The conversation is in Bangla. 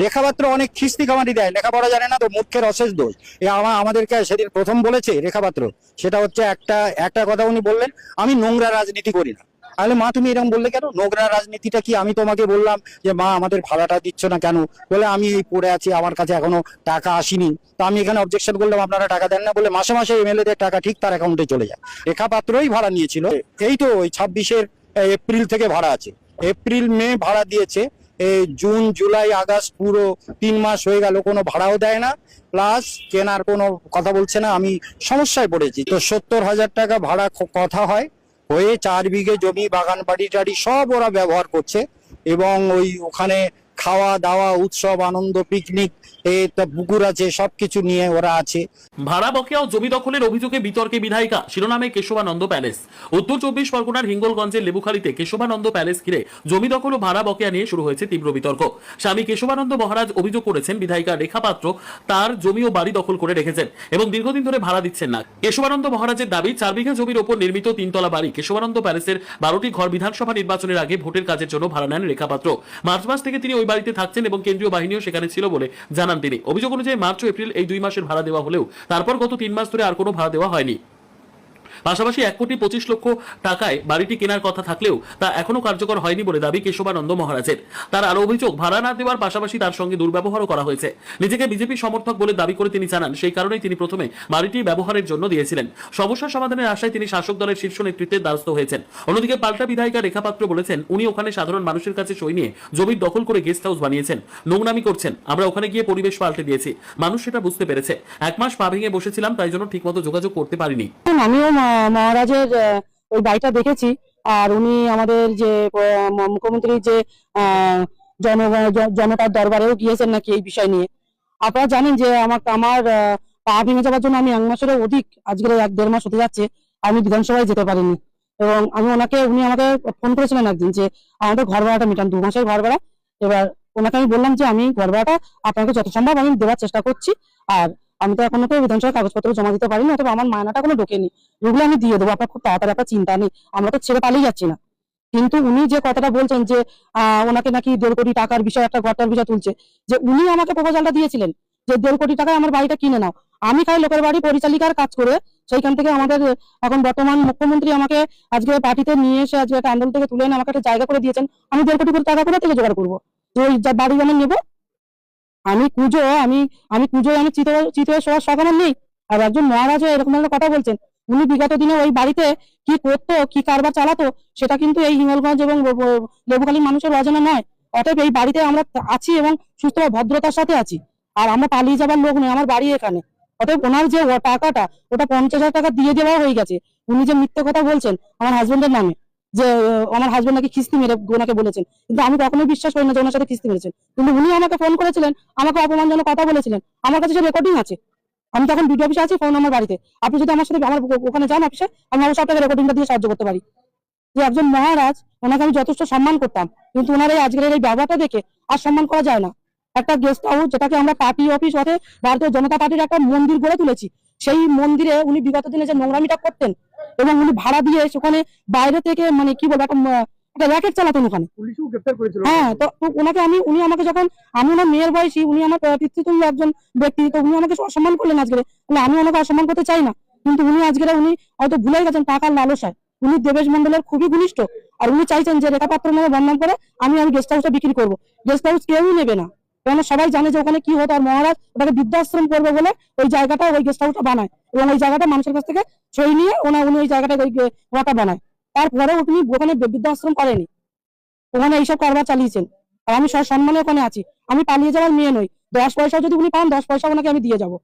রেখা পাত্র অনেক খিস্তি খামারি দেয়, লেখাপড়া জানে না তো, মূর্খের অশেষ দোষ। এ আমাদেরকে সেদিন প্রথম বলেছে রেখা পাত্র, সেটা হচ্ছে একটা একটা কথা উনি বললেন, আমি নোংরা রাজনীতি করি না। তাহলে মা তুমি এরকম বললে কেন? নোংরা রাজনীতিটা কি? আমি তোমাকে বললাম যে মা আমাদের ভাড়াটা দিচ্ছ না কেন, বলে আমি এই পড়ে আছি, আমার কাছে এখনো টাকা আসেনি। তো আমি এখানে অবজেকশন করলাম আপনারা টাকা দেন না বলে, মাসে মাসে এমএলএ দের টাকা ঠিক তার অ্যাকাউন্টে চলে যায়। রেখা পাত্রই ভাড়া নিয়েছিল, এই তো ওই 26-এর এপ্রিল থেকে ভাড়া আছে, এপ্রিল মে ভাড়া দিয়েছে, এই জুন জুলাই আগস্ট পুরো 3 মাস হয়ে গেল, কোনো ভাড়াও দেয় না, প্লাস কেনার কোনো কথা বলছে না। আমি সমস্যায় পড়েছি। তো 70,000 টাকা ভাড়া কথা হয়, হয়ে 4 বিঘে জমি, বাগান বাড়ি টাড়ি সব ওরা ব্যবহার করছে, এবং ওই ওখানে খাওয়া দাওয়া, উৎসব আনন্দ, পিকনিক, পুকুর আছে, সবকিছু নিয়ে ওরা আছে। ভাড়া বকেয়া ও জমি দখলের অভিযোগে বিতর্কে বিধায়িকা, শিরোনামে কেশবানন্দ প্যালেস। উত্তর 24 পরগনার হিঙ্গলগঞ্জের লেবুখালীতে কেশবানন্দ প্যালেস ঘিরে জমি দখল ও ভাড়া বকেয়া নিয়ে শুরু হয়েছে তীব্র বিতর্ক। স্বামী কেশবানন্দ মহারাজ অভিযোগ করেছেন, বিধায়িকা রেখা পাত্র তার জমি ও বাড়ি দখল করে রেখেছেন এবং দীর্ঘদিন ধরে ভাড়া দিচ্ছেন না। কেশবানন্দ মহারাজের দাবি, 4 বিঘা জমির ওপর নির্মিত 3 তলা বাড়ি কেশবানন্দ প্যালেসের 12টি ঘর বিধানসভা নির্বাচনের আগে ভোটের কাজের জন্য ভাড়া নেন রেখা পাত্র। মার্চ মাস থেকে তিনি ওই বাড়িতে থাকছেন এবং কেন্দ্রীয় বাহিনীও সেখানে ছিল বলে জানান তিনি। অভিযোগ অনুযায়ী মার্চ ও এপ্রিল এই 2 মাসের ভাড়া দেওয়া হলেও তারপর গত 3 মাস ধরে আর কোনো ভাড়া দেওয়া হয়নি। পাশাপাশি 1,25,00,000 টাকায় বাড়িটি কেনার কথা থাকলেও তা এখনো কার্যকর হয়নি বলে দাবি কেশবানন্দ মহারাজের। তার আরো অভিযোগ, ভাড়া না দেওয়ার পাশাপাশি তার সঙ্গে দুর্ব্যবহারও করা হয়েছে। নিজেকে বিজেপি সমর্থক বলে দাবি করে তিনি জানান, সেই কারণেই তিনি প্রথমে বাড়িটি ব্যবহারের জন্য দিয়েছিলেন। সমস্যা সমাধানের আশায় তিনি শাসক দলের শীর্ষ নেতৃত্বের দ্বারস্থ হয়েছেন। অন্যদিকে পাল্টা বিধায়িকা রেখা পাত্র বলেছেন, উনি ওখানে সাধারণ মানুষের কাছে সই নিয়ে জমির দখল করে গেস্ট হাউস বানিয়েছেন, নোংরামি করছেন। আমরা ওখানে গিয়ে পরিবেশ পাল্টে দিয়েছি, মানুষ সেটা বুঝতে পেরেছে। 1 মাস পা ভেঙে বসেছিলাম, তাই জন্য ঠিকমতো যোগাযোগ করতে পারিনি। আমিও মহারাজের ওই বাড়িটা দেখেছি। আর উনি আমাদের যে মুখ্যমন্ত্রী যে জনতার দরবারেও গিয়েছেন নাকি এই বিষয় নিয়ে। আপনারা জানেন যে আমার পা ভেঙে যাওয়ার জন্য আমি 1 মাসেরও অধিক, আজকে 1-1.5 মাস হতে যাচ্ছে, আমি বিধানসভায় যেতে পারিনি। এবং উনি আমাকে ফোন করেছিলেন একদিন যে আমাদের ঘর ভাড়াটা মিটান, 2 মাসের ঘর ভাড়া। এবার ওনাকে আমি বললাম যে আমি ঘর ভাড়াটা আপনাকে যত সম্ভব আমি দেওয়ার চেষ্টা করছি, আর আমি তো এখনো তো বিধানসভায় কাগজপত্র জমা দিতে পারিনি, অথবা আমার মায়নাটা কোনো ঢোকেনি, এগুলো আমি দিয়ে দেবো, আপনার খুব তাড়াতাড়ি, আপনার চিন্তা নেই, আমরা তো ছেড়ে পালিয়ে যাচ্ছি না। কিন্তু উনি যে কথাটা বলছেন যে ওনাকে নাকি 1.5 কোটি টাকার বিষয়, একটা ঘরটার বিষয় তুলছে, যে উনি আমাকে প্রপোজালটা দিয়েছিলেন যে 1.5 কোটি টাকায় আমার বাড়িটা কিনে নাও। আমি খাই লোকের বাড়ি পরিচালিকার কাজ করে, সেইখান থেকে আমাদের এখন বর্তমান মুখ্যমন্ত্রী আমাকে আজকে পার্টিতে নিয়ে এসে আজকে একটা আন্দোলন থেকে তুলে এনে আমাকে একটা জায়গা করে দিয়েছেন। আমি 1.5 কোটি টাকা করে থেকে জোগাড় করবো যে ওই বাড়ি যেমন নেবো। আমি কুজো আমি চিতে শোয়ার শখ আমার নেই। আর একজন মহারাজ এরকম একটা কথা বলছেন, উনি বিগত দিনে ওই বাড়িতে কি করতো, কি কারবার চালাতো, সেটা কিন্তু এই হিঙ্গলগঞ্জ এবং লেবুখালীর মানুষের অজানা নয়। অতএব এই বাড়িতে আমরা আছি এবং সুস্থ ভদ্রতার সাথে আছি, আর আমরা পালিয়ে যাবার লোক নেই, আমার বাড়ি এখানে। অতএব ওনার যে টাকাটা, ওটা 50,000 টাকা দিয়ে দেওয়া হয়ে গেছে। উনি যে মিথ্যে কথা বলছেন আমার হাজবেন্ডের নামে, যে আমার হাজবেন্ড নাকি কিস্তি মেরে ওনাকে বলেছেন, কিন্তু আমি কখনোই বিশ্বাস করি না যে ওনার সাথে কিস্তি মেরেছেন। কিন্তু উনি আমাকে ফোন করেছিলেন, আমাকে অপমানজনক কথা বলেছিলেন, আমার কাছে যে রেকর্ডিং আছে। আমি তখন বিডিও অফিসে আছি, ফোন আমার বাড়িতে। আপনি যদি আমার সাথে আমার ওখানে যান অফিসে, আমি অবশ্যই আপনাকে রেকর্ডিংটা দিয়ে সাহায্য করতে পারি। যে একজন মহারাজ, ওনাকে আমি যথেষ্ট সম্মান করতাম, কিন্তু ওনার এই আজকের এই ব্যবহারটা দেখে আর সম্মান করা যায় না। একটা গেস্ট হাউস, যেটাকে আমরা পার্টি অফিস অথবা ভারতীয় জনতা পার্টির একটা মন্দির গড়ে তুলেছি, সেই মন্দিরে উনি বিগত দিনে যে নোংরামিটা করতেন, এবং উনি ভাড়া দিয়ে সেখানে বাইরে থেকে মানে কি বলবো একটা র্যাকেট চালাতেন ওখানে। হ্যাঁ, তো ওনাকে উনি আমাকে যখন, আমি ওনার মেয়ের বয়সী, উনি আমার পিতৃতুল্য একজন ব্যক্তি, তো উনি আমাকে অসম্মান করলেন আজকে। আমি ওনাকে অসম্মান করতে চাই না, কিন্তু উনি আজকে উনি হয়তো ভুলে গেছেন টাকার লালসায়। উনি দেবেশ মন্ডলের খুবই ঘনিষ্ঠ, আর উনি চাইছেন যে রেখা পাত্র নামে বদনাম করে আমি গেস্ট হাউসটা বিক্রি করবো। গেস্ট হাউস কেউই নেবে না, কেন সবাই জানে যে ওখানে কি হতো। আর মহারাজ ওটাকে বৃদ্ধাশ্রম করবে বলে ওই জায়গাটা, ওই গেস্ট হাউসটা বানায়, এবং ওই জায়গাটা মানুষের কাছ থেকে সই নিয়ে উনি ওই জায়গাটা ওটা বানায়। তারপরে উনি ওখানে বৃদ্ধাশ্রম করেনি, ওখানে এইসব কারবার চালিয়েছেন। আর আমি সম্মানে ওখানে আছি, আমি পালিয়ে যাওয়ার মেয়ে নই। 10 পয়সা যদি উনি পান, 10 পয়সা ওনাকে আমি দিয়ে যাবো।